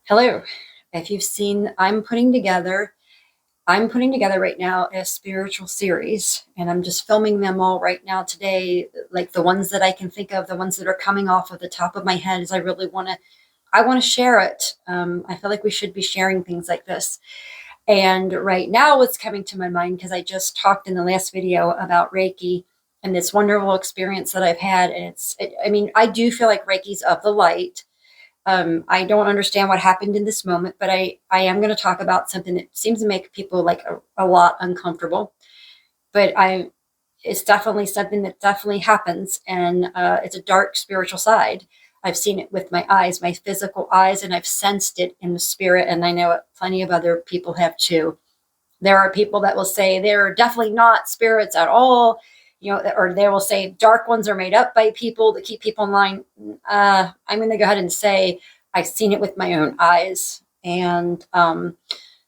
Hello. If you've seen, I'm putting together right now a spiritual series, and I'm just filming them all right now today, like the ones that I can think of, the ones that are coming off of the top of my head, is I want to share it. I feel like we should be sharing things like this. And right now, what's coming to my mind, because I just talked in the last video about Reiki and this wonderful experience that I've had, and I mean, I do feel like Reiki's of the light. I don't understand what happened in this moment, but I am going to talk about something that seems to make people like a lot uncomfortable. But it's definitely something that definitely happens, and it's a dark spiritual side. I've seen it with my eyes, my physical eyes, and I've sensed it in the spirit, and I know plenty of other people have too. There are people that will say they're definitely not spirits at all, or they will say dark ones are made up by people to keep people in line. I'm going to go ahead and say I've seen it with my own eyes. And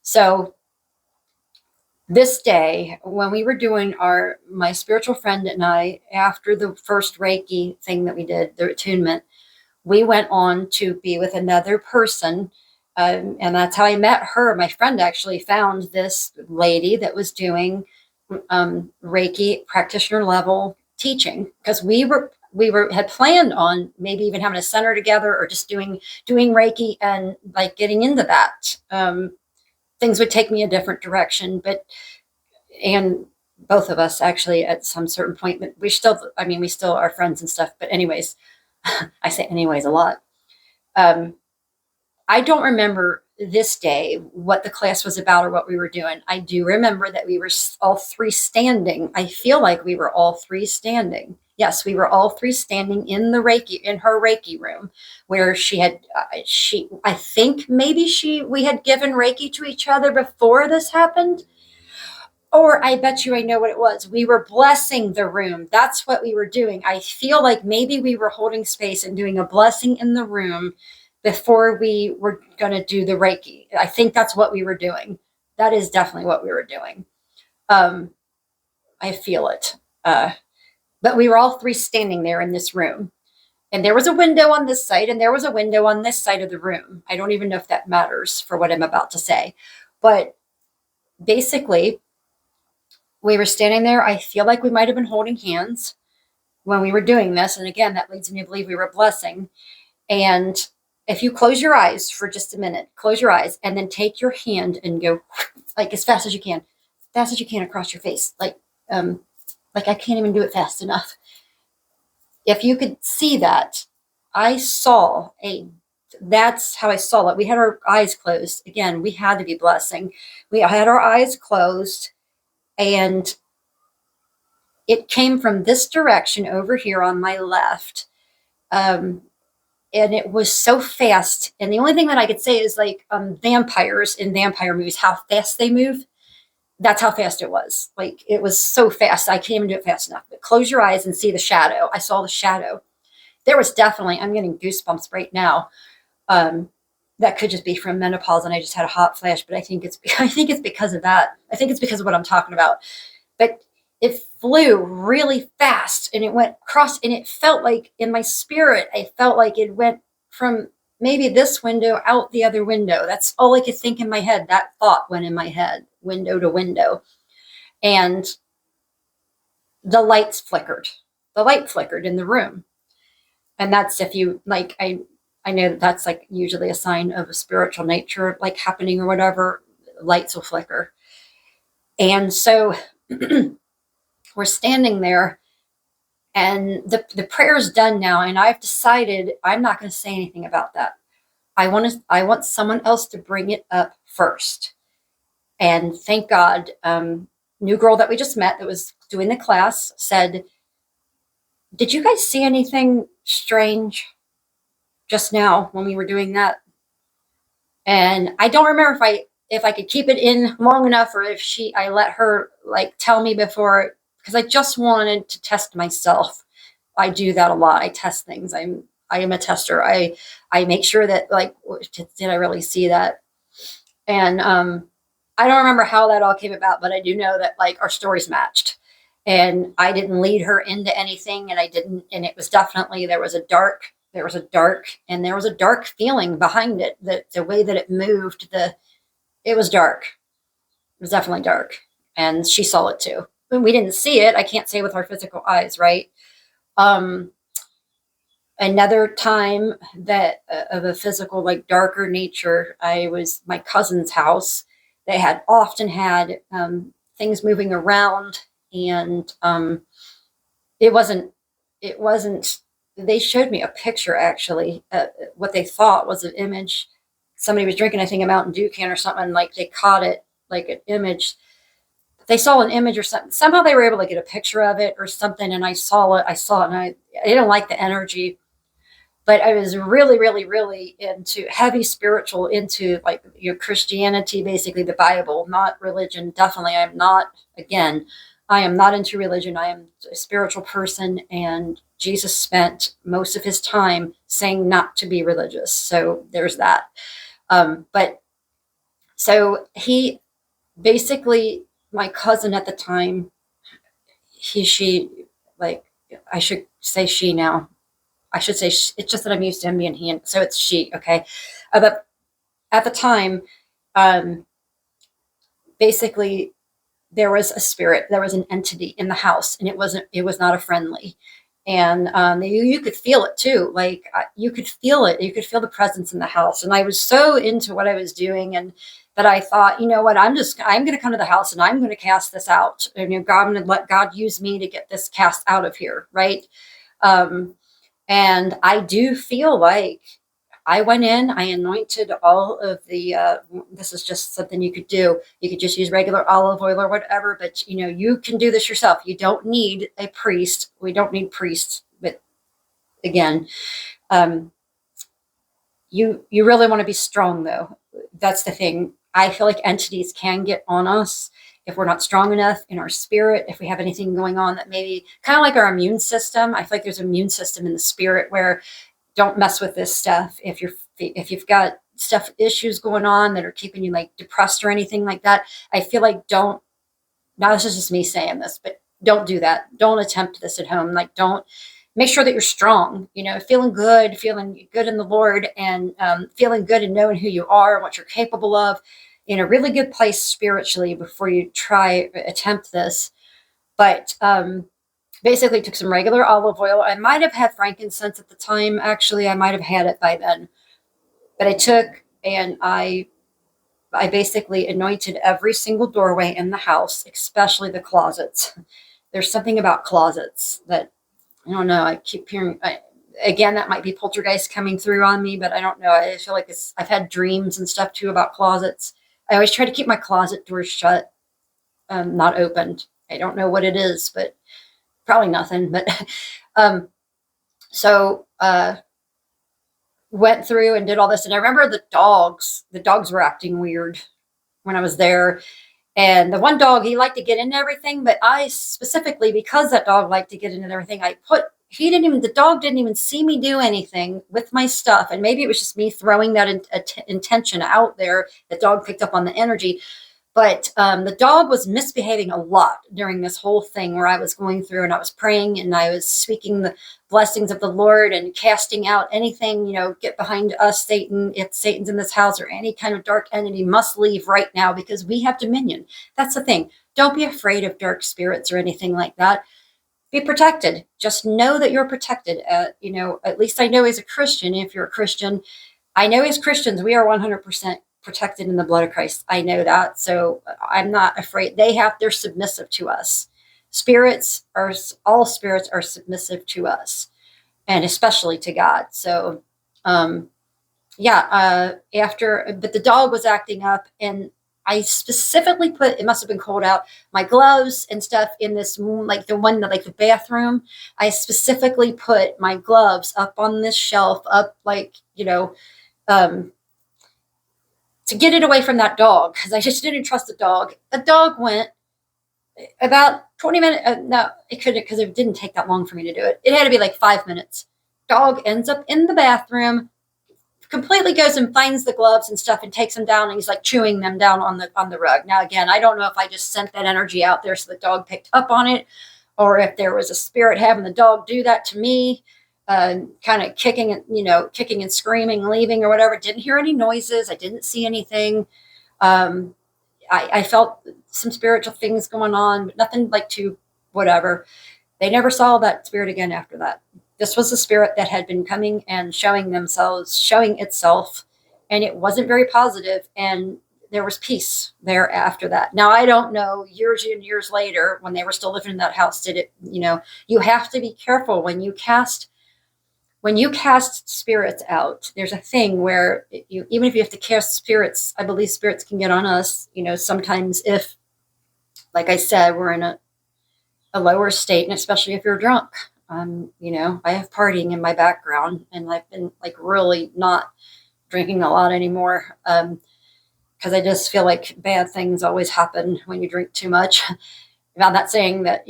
so this day, when we were doing my spiritual friend and I, after the first Reiki thing that we did, the attunement, we went on to be with another person. And that's how I met her. My friend actually found this lady that was doing Reiki practitioner level teaching, because we had planned on maybe even having a center together, or just doing Reiki and like getting into that. Things would take me a different direction, and both of us actually at some certain point, but we still are friends and stuff. But anyways, I say anyways a lot. Um, I don't remember this day what the class was about or what we were doing. I do remember that we were all three standing. I feel like we were all three standing. Yes, we were all three standing in her Reiki room, where I think maybe we had given Reiki to each other before this happened. Or I bet you I know what it was. We were blessing the room. That's what we were doing. I feel like maybe we were holding space and doing a blessing in the room before we were going to do the Reiki. I think that's what we were doing. That is definitely what we were doing. Um, I feel it. But we were all three standing there in this room. And there was a window on this side, and there was a window on this side of the room. I don't even know if that matters for what I'm about to say. But basically, we were standing there. I feel like we might have been holding hands when we were doing this. And again, that leads me to believe we were blessing. And if you close your eyes for just a minute, close your eyes, and then take your hand and go like as fast as you can across your face. Like I can't even do it fast enough. If you could see that, that's how I saw it. We had our eyes closed. Again, we had to be blessing. We had our eyes closed, and it came from this direction over here on my left. And it was so fast. And the only thing that I could say is like vampires in vampire movies, how fast they move. That's how fast it was. Like it was so fast. I can't even do it fast enough. But close your eyes and see the shadow. I saw the shadow. There was definitely, I'm getting goosebumps right now. That could just be from menopause, and I just had a hot flash. But I think it's because of that. I think it's because of what I'm talking about. But it flew really fast, and it went across, and it felt like in my spirit, I felt like it went from maybe this window out the other window. That's all I could think in my head. That thought went in my head, window to window. And the lights flickered. The light flickered in the room. And that's, if you like, I know that's like usually a sign of a spiritual nature like happening or whatever. Lights will flicker. And so we're standing there, and the prayer's done now, and I've decided I'm not going to say anything about that. I want someone else to bring it up first. And thank God, new girl that we just met that was doing the class said, "Did you guys see anything strange just now when we were doing that?" And I don't remember if I could keep it in long enough, or if I let her like tell me before, because I just wanted to test myself. I do that a lot. I test things. I am a tester. I make sure that like, did I really see that? And I don't remember how that all came about, but I do know that like our stories matched, and I didn't lead her into anything, and I didn't. And it was definitely, there was a dark there was a dark feeling behind it. The way that it moved, it was dark. It was definitely dark. And she saw it too. When we didn't see it, I can't say with our physical eyes, right? Um, Another time that of a physical, like darker nature, I was my cousin's house. They had often had things moving around, and it wasn't, it wasn't, they showed me a picture actually. What they thought was an image. Somebody was drinking, I think, a Mountain Dew can or something, like they caught it like an image. They saw an image or something. Somehow they were able to get a picture of it or something, and I saw it. And I didn't like the energy, but I was really, really, really into heavy spiritual, into like your Christianity, basically the Bible, not religion. Definitely, I'm not. Again, I am not into religion. I am a spiritual person, and Jesus spent most of his time saying not to be religious. So there's that. But so he basically, my cousin at the time, she, like, I should say she now. I should say it's just that I'm used to him being he, so it's she. Okay, but at the time, um, basically, there was a spirit, there was an entity in the house, and it was not a friendly. And you could feel it too. Like you could feel it. You could feel the presence in the house. And I was so into what I was doing, and that I thought, you know what, I'm going to come to the house and I'm going to cast this out. And I'm going to let God use me to get this cast out of here, right? Um, And I do feel like I went in, I anointed all of the, this is just something you could do. You could just use regular olive oil or whatever, but you can do this yourself. You don't need a priest. We don't need priests, but again, um, you really want to be strong though. That's the thing. I feel like entities can get on us if we're not strong enough in our spirit, if we have anything going on that maybe kind of like our immune system. I feel like there's an immune system in the spirit where don't mess with this stuff. If you've got stuff, issues going on that are keeping you like depressed or anything like that, I feel like don't, now this is just me saying this, but don't do that. Don't attempt this at home. Like don't, make sure that you're strong, feeling good in the Lord, and feeling good and knowing who you are and what you're capable of, in a really good place spiritually before you attempt this. But basically took some regular olive oil. I might have had frankincense at the time. Actually, I might have had it by then. But I took and I basically anointed every single doorway in the house, especially the closets. There's something about closets that, I don't know, I keep hearing, again, that might be poltergeist coming through on me, but I don't know. I feel like I've had dreams and stuff too about closets. I always try to keep my closet doors shut, not opened. I don't know what it is, but probably nothing. But so went through and did all this. And I remember the dogs were acting weird when I was there. And the one dog, he liked to get into everything, but I specifically, because that dog liked to get into everything, the dog didn't even see me do anything with my stuff. And maybe it was just me throwing that intention out there. The dog picked up on the energy. But the dog was misbehaving a lot during this whole thing where I was going through and I was praying and I was speaking the blessings of the Lord and casting out anything, get behind us, Satan. If Satan's in this house or any kind of dark entity, must leave right now because we have dominion. That's the thing. Don't be afraid of dark spirits or anything like that. Be protected. Just know that you're protected. At least I know as a Christian, if you're a Christian, I know as Christians, we are 100% protected in the blood of Christ. I know that. So I'm not afraid. They're submissive to us. All spirits are submissive to us, and especially to God. So, but the dog was acting up, and I specifically it must have been cold out, my gloves and stuff in this, like the bathroom. I specifically put my gloves up on this shelf, to get it away from that dog, because I just didn't trust the dog. The dog went about 20 minutes. No, it couldn't, because it didn't take that long for me to do it. It had to be like 5 minutes. Dog ends up in the bathroom, completely goes and finds the gloves and stuff and takes them down, and he's like chewing them down on the rug. Now, again, I don't know if I just sent that energy out there so the dog picked up on it, or if there was a spirit having the dog do that to me. kind of kicking and screaming, leaving or whatever. Didn't hear any noises. I didn't see anything. Um, I felt some spiritual things going on, but nothing like too whatever. They never saw that spirit again after that. This was a spirit that had been coming and showing itself, and it wasn't very positive, and there was peace there after that. Now, I don't know, years and years later, when they were still living in that house, did it, you have to be careful when you cast spirits out. There's a thing where even if you have to cast spirits, I believe spirits can get on us, sometimes if, like I said, we're in a lower state, and especially if you're drunk. I have partying in my background, and I've been like really not drinking a lot anymore, because I just feel like bad things always happen when you drink too much. I'm not saying that,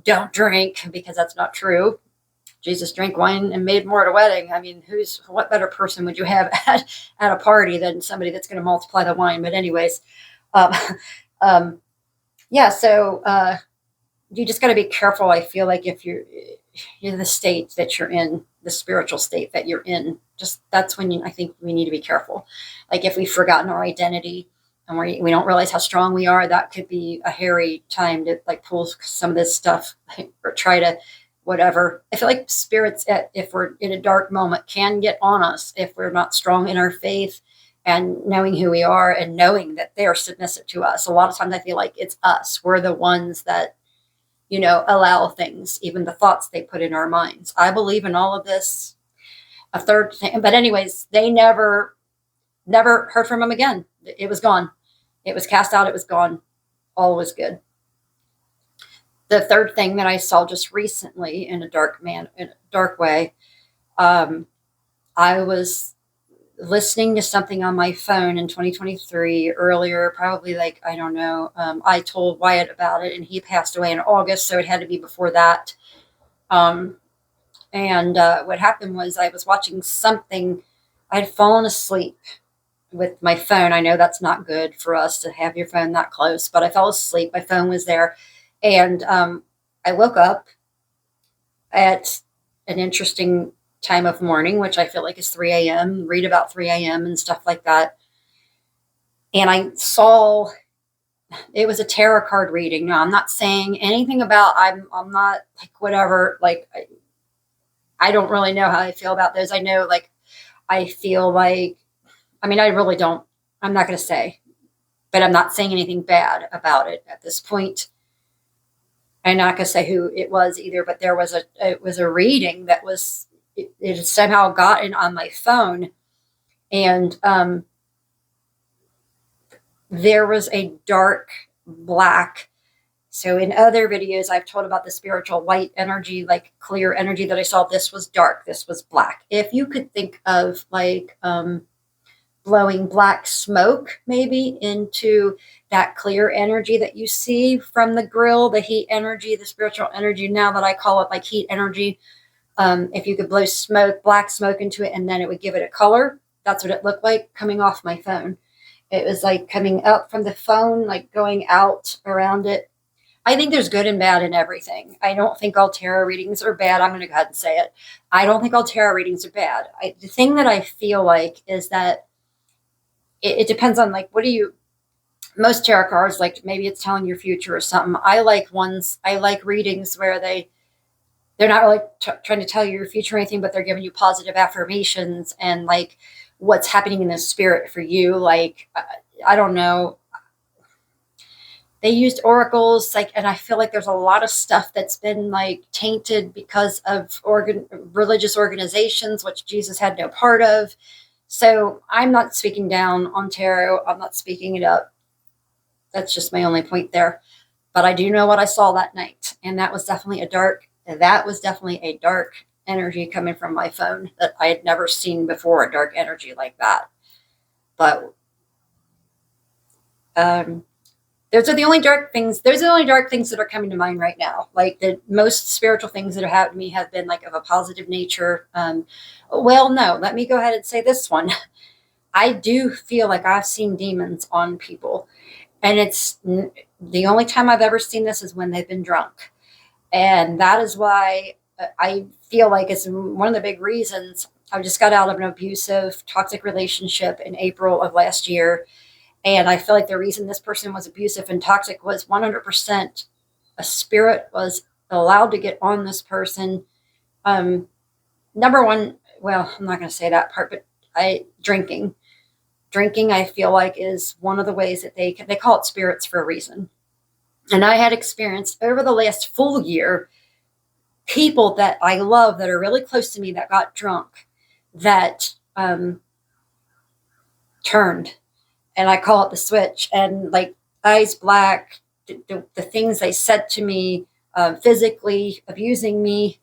don't drink, because that's not true. Jesus drank wine and made more at a wedding. I mean, what better person would you have at a party than somebody that's going to multiply the wine? But anyways, yeah, so you just got to be careful. I feel like if you're the state that you're in, the spiritual state that you're in, that's when I think we need to be careful. Like if we've forgotten our identity and we don't realize how strong we are, that could be a hairy time to like pull some of this stuff or try to whatever. I feel like spirits, if we're in a dark moment, can get on us if we're not strong in our faith and knowing who we are and knowing that they are submissive to us. A lot of times I feel like it's us. We're the ones that allow things, even the thoughts they put in our minds. I believe in all of this. A third thing, but anyways, they never heard from him again. It was gone. It was cast out. It was gone. All was good. The third thing that I saw just recently in a dark way, I was listening to something on my phone in 2023 earlier, probably like, I don't know. I told Wyatt about it, and he passed away in August, so it had to be before that. And what happened was I was watching something. I had fallen asleep with my phone. I know that's not good for us to have your phone that close, but I fell asleep. My phone was there. And I woke up at an interesting time of morning, which I feel like is 3 a.m., read about 3 a.m. and stuff like that. And I saw it was a tarot card reading. No, I'm not saying anything about, I'm not like whatever, like I don't really know how I feel about those. I know like I feel like, I mean, I really don't, I'm not going to say, but I'm not saying anything bad about it at this point. I'm not going to say who it was either, but it was a reading that was, it somehow gotten on my phone. And there was a dark black. So in other videos, I've told about the spiritual white energy, like clear energy that I saw. This was dark. This was black. If you could think of like blowing black smoke maybe into that clear energy that you see from the grill, the heat energy, the spiritual energy, now that I call it like heat energy. If you could blow black smoke into it, and then it would give it a color. That's what it looked like coming off my phone. It was like coming up from the phone, like going out around it. I think there's good and bad in everything. I don't think all tarot readings are bad. I'm going to go ahead and say it. I don't think all tarot readings are bad. The thing that I feel like is that it depends on like, most tarot cards, like maybe it's telling your future or something. I like readings where they're not really trying to tell you your future or anything, but they're giving you positive affirmations and like what's happening in the spirit for you. Like, I don't know. They used oracles, like, and I feel like there's a lot of stuff that's been like tainted because of religious organizations, which Jesus had no part of. So I'm not speaking down on tarot. I'm not speaking it up. That's just my only point there. But I do know what I saw that night, and that was definitely a dark energy coming from my phone that I had never seen before, a dark energy like that. But those are the only dark things that are coming to mind right now. Like the most spiritual things that have happened to me have been like of a positive nature. Well, no, let me go ahead and say this one. I do feel like I've seen demons on people, and it's the only time I've ever seen this is when they've been drunk. And that is why I feel like it's one of the big reasons. I just got out of an abusive, toxic relationship in April of last year. And I feel like the reason this person was abusive and toxic was 100% a spirit was allowed to get on this person. Number one, well, I'm not going to say that part, but drinking. Drinking, I feel like, is one of the ways that they call it spirits for a reason. And I had experienced over the last full year people that I love that are really close to me that got drunk, that turned, and I call it the switch, and like eyes black, the things they said to me, physically abusing me.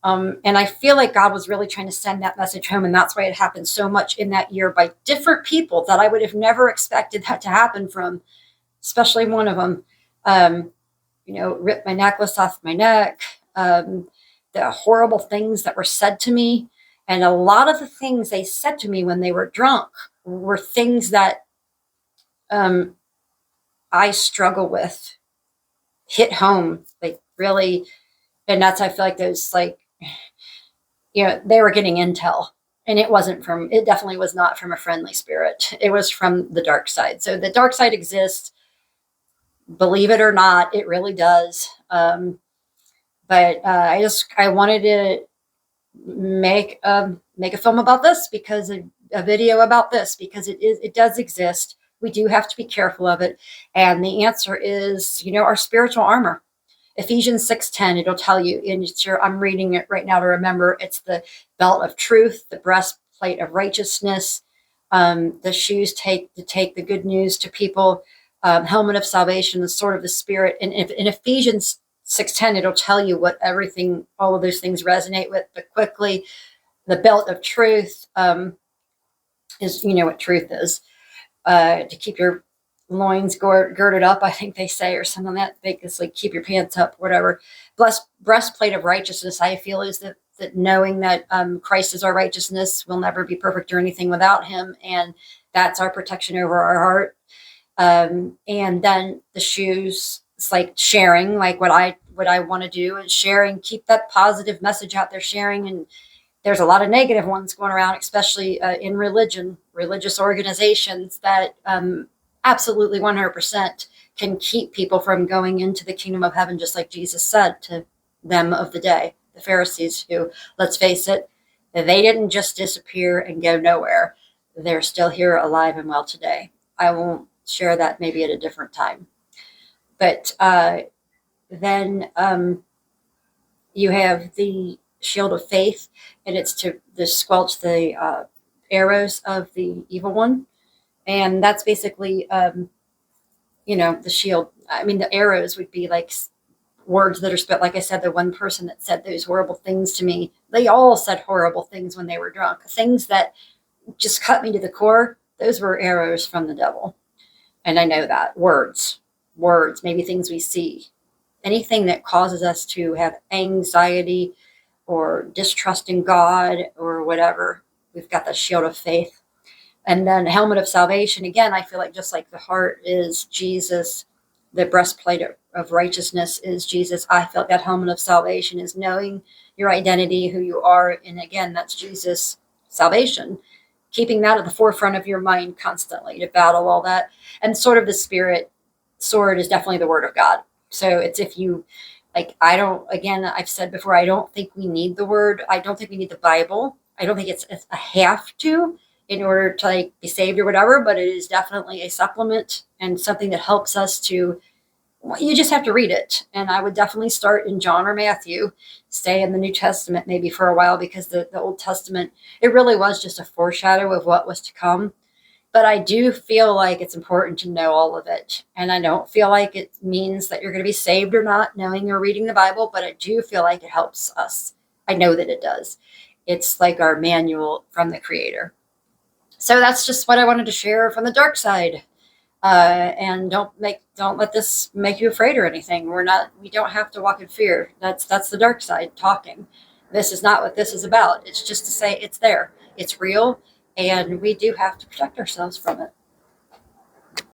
And I feel like God was really trying to send that message home. And that's why it happened so much in that year by different people that I would have never expected that to happen from, especially one of them, ripped my necklace off my neck, the horrible things that were said to me. And a lot of the things they said to me when they were drunk were things that I struggle with, hit home, like really. And that's, I feel like those, like, they were getting intel, and it definitely was not from a friendly spirit. It was from the dark side. So the dark side exists, believe it or not, it really does. But I wanted to make a film about this, because a video about this, because it does exist. We do have to be careful of it. And the answer is, our spiritual armor. Ephesians 6:10, it'll tell you, and I'm reading it right now to remember. It's the belt of truth, the breastplate of righteousness, the shoes to take the good news to people, helmet of salvation, the sword of the Spirit. And in Ephesians 6:10, it'll tell you what all of those things resonate with. But quickly, the belt of truth is, what truth is, to keep your loins girded up, I think they say, or something that they just like keep your pants up, whatever. Breastplate of righteousness, I feel, is that knowing that Christ is our righteousness, we'll never be perfect or anything without him, and that's our protection over our heart. And then the shoes, it's like sharing, like what I want to do is sharing, keep that positive message out there, sharing. And there's a lot of negative ones going around, especially in religious organizations that absolutely 100% can keep people from going into the kingdom of heaven, just like Jesus said to them of the day, the Pharisees, who, let's face it, they didn't just disappear and go nowhere. They're still here alive and well today. I won't share that, maybe at a different time. But then you have the shield of faith, and it's to squelch the arrows of the evil one. And that's basically, the shield. I mean, the arrows would be like words that are spent. Like I said, the one person that said those horrible things to me, they all said horrible things when they were drunk. Things that just cut me to the core, those were arrows from the devil. And I know that. Words, maybe things we see. Anything that causes us to have anxiety or distrust in God or whatever, we've got the shield of faith. And then helmet of salvation. Again, I feel like just like the heart is Jesus, the breastplate of righteousness is Jesus. I felt that helmet of salvation is knowing your identity, who you are. And again, that's Jesus' salvation. Keeping that at the forefront of your mind constantly to battle all that. And sword of the Spirit, sword is definitely the word of God. So it's, if you, like, I've said before, I don't think we need the word. I don't think we need the Bible. I don't think it's a have to in order to like be saved or whatever, but it is definitely a supplement and something that helps us to, you just have to read it. And I would definitely start in John or Matthew, stay in the New Testament maybe for a while, because the Old Testament, it really was just a foreshadow of what was to come. But I do feel like it's important to know all of it. And I don't feel like it means that you're going to be saved or not knowing or reading the Bible, but I do feel like it helps us. I know that it does. It's like our manual from the Creator. So that's just what I wanted to share from the dark side. And don't let this make you afraid or anything. We don't have to walk in fear. That's the dark side talking. This is not what this is about. It's just to say it's there. It's real. And we do have to protect ourselves from it.